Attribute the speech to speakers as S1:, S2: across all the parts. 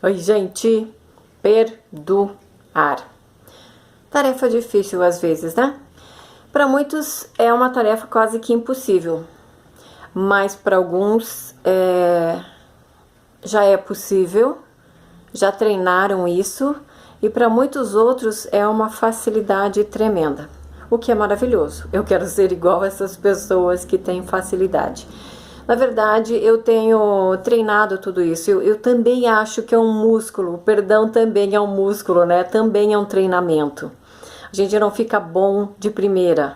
S1: Oi, gente, perdoar. Tarefa difícil às vezes, né? Para muitos é uma tarefa quase que impossível, mas para alguns já é possível, já treinaram isso, e para muitos outros é uma facilidade tremenda, o que é maravilhoso. Eu quero ser igual a essas pessoas que têm facilidade. Na verdade, eu tenho treinado tudo isso. Eu também acho que é um músculo. O perdão também é um músculo, né? Também é um treinamento. A gente não fica bom de primeira.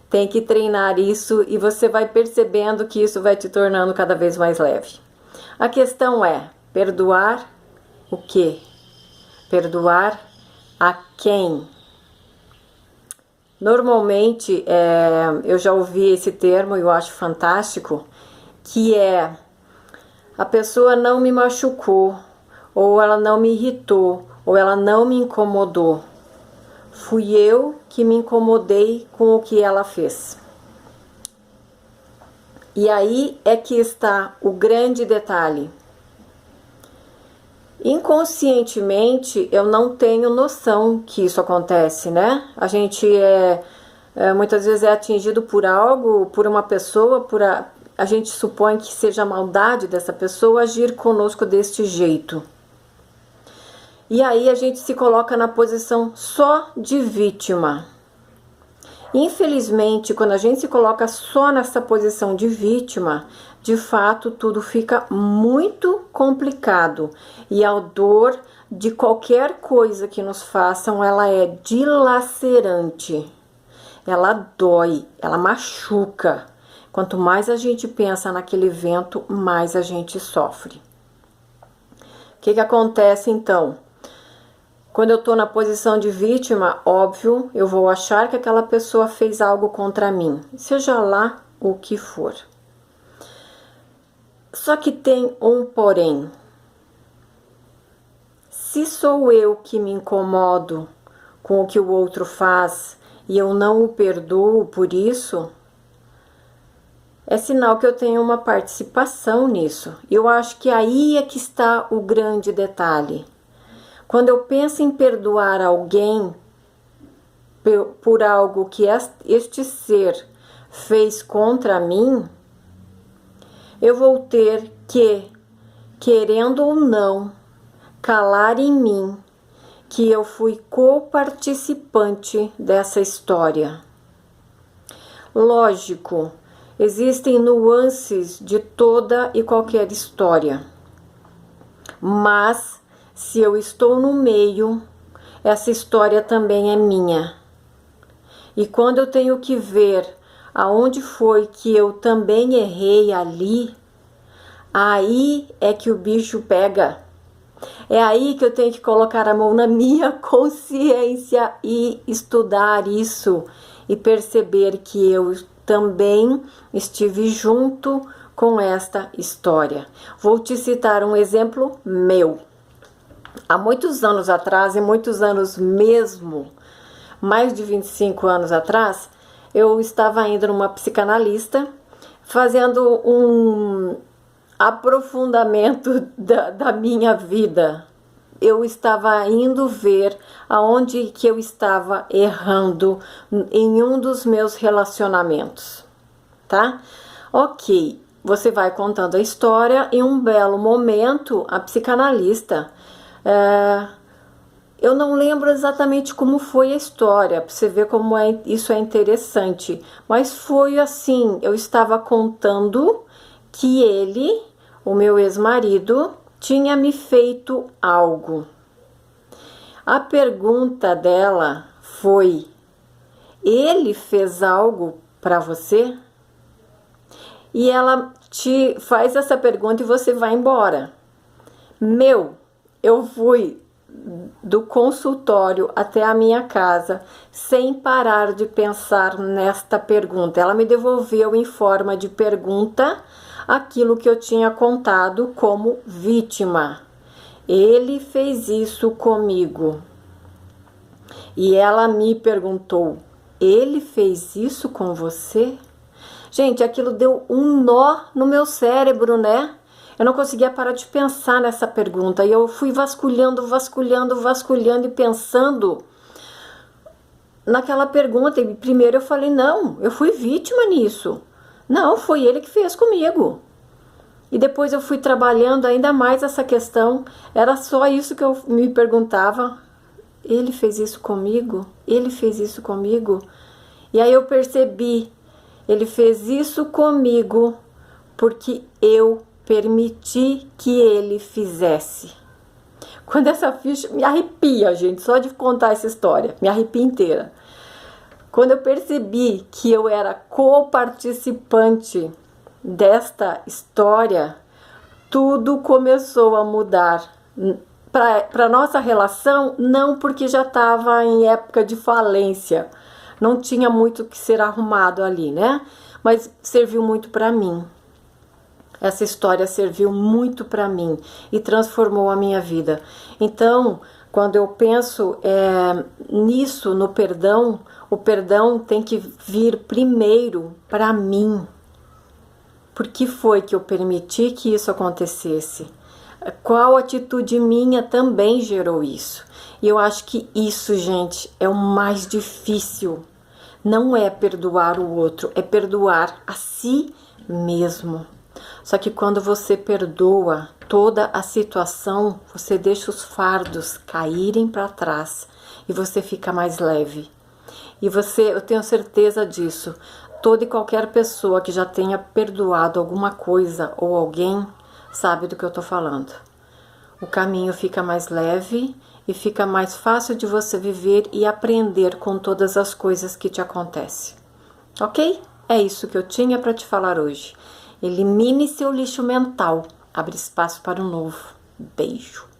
S1: Tem que treinar isso e você vai percebendo que isso vai te tornando cada vez mais leve. A questão é, perdoar o quê? Perdoar a quem? Normalmente, eu já ouvi esse termo e eu acho fantástico, que é: a pessoa não me machucou, ou ela não me irritou, ou ela não me incomodou. Fui eu que me incomodei com o que ela fez. E aí é que está o grande detalhe. Inconscientemente eu não tenho noção que isso acontece, né? A gente muitas vezes é atingido por algo, por uma pessoa, a gente supõe que seja a maldade dessa pessoa agir conosco deste jeito. E aí a gente se coloca na posição só de vítima. Infelizmente, quando a gente se coloca só nessa posição de vítima, de fato tudo fica muito complicado. E a dor de qualquer coisa que nos façam, ela é dilacerante. Ela dói, ela machuca. Quanto mais a gente pensa naquele evento, mais a gente sofre. O que acontece então? Quando eu estou na posição de vítima, óbvio, eu vou achar que aquela pessoa fez algo contra mim, seja lá o que for. Só que tem um porém. Se sou eu que me incomodo com o que o outro faz e eu não o perdoo por isso, é sinal que eu tenho uma participação nisso. Eu acho que aí é que está o grande detalhe. Quando eu penso em perdoar alguém por algo que este ser fez contra mim, eu vou ter que, querendo ou não, calar em mim que eu fui coparticipante dessa história. Lógico, existem nuances de toda e qualquer história, mas se eu estou no meio, essa história também é minha. E quando eu tenho que ver aonde foi que eu também errei ali, aí é que o bicho pega. É aí que eu tenho que colocar a mão na minha consciência e estudar isso e perceber que eu também estive junto com esta história. Vou te citar um exemplo meu. Há muitos anos atrás, e muitos anos mesmo, mais de 25 anos atrás, eu estava indo numa psicanalista, fazendo um aprofundamento da minha vida. Eu estava indo ver aonde que eu estava errando em um dos meus relacionamentos, tá? Ok, você vai contando a história, e em um belo momento, a psicanalista... eu não lembro exatamente como foi a história, para você ver como isso é interessante, mas foi assim: eu estava contando que ele, o meu ex-marido, tinha me feito algo. A pergunta dela foi: ele fez algo para você? E ela te faz essa pergunta e você vai embora. Eu fui do consultório até a minha casa sem parar de pensar nesta pergunta. Ela me devolveu em forma de pergunta aquilo que eu tinha contado como vítima. Ele fez isso comigo. E ela me perguntou: ele fez isso com você? Gente, aquilo deu um nó no meu cérebro, né? Eu não conseguia parar de pensar nessa pergunta. E eu fui vasculhando e pensando naquela pergunta. E primeiro eu falei, não, eu fui vítima nisso. Não, foi ele que fez comigo. E depois eu fui trabalhando ainda mais essa questão. Era só isso que eu me perguntava. Ele fez isso comigo? Ele fez isso comigo? E aí eu percebi, ele fez isso comigo porque eu permiti que ele fizesse. Quando essa ficha me arrepia, gente, só de contar essa história, me arrepia inteira. Quando eu percebi que eu era coparticipante desta história, tudo começou a mudar. Para nossa relação, não, porque já estava em época de falência, não tinha muito que ser arrumado ali, né? Mas serviu muito para mim. Essa história serviu muito para mim e transformou a minha vida. Então, quando eu penso nisso, no perdão, o perdão tem que vir primeiro para mim. Por que foi que eu permiti que isso acontecesse? Qual atitude minha também gerou isso? E eu acho que isso, gente, é o mais difícil. Não é perdoar o outro, é perdoar a si mesmo. Só que quando você perdoa toda a situação, você deixa os fardos caírem para trás e você fica mais leve. E eu tenho certeza disso. Toda e qualquer pessoa que já tenha perdoado alguma coisa ou alguém sabe do que eu tô falando. O caminho fica mais leve e fica mais fácil de você viver e aprender com todas as coisas que te acontecem. Ok? É isso que eu tinha para te falar hoje. Elimine seu lixo mental. Abre espaço para o novo. Beijo.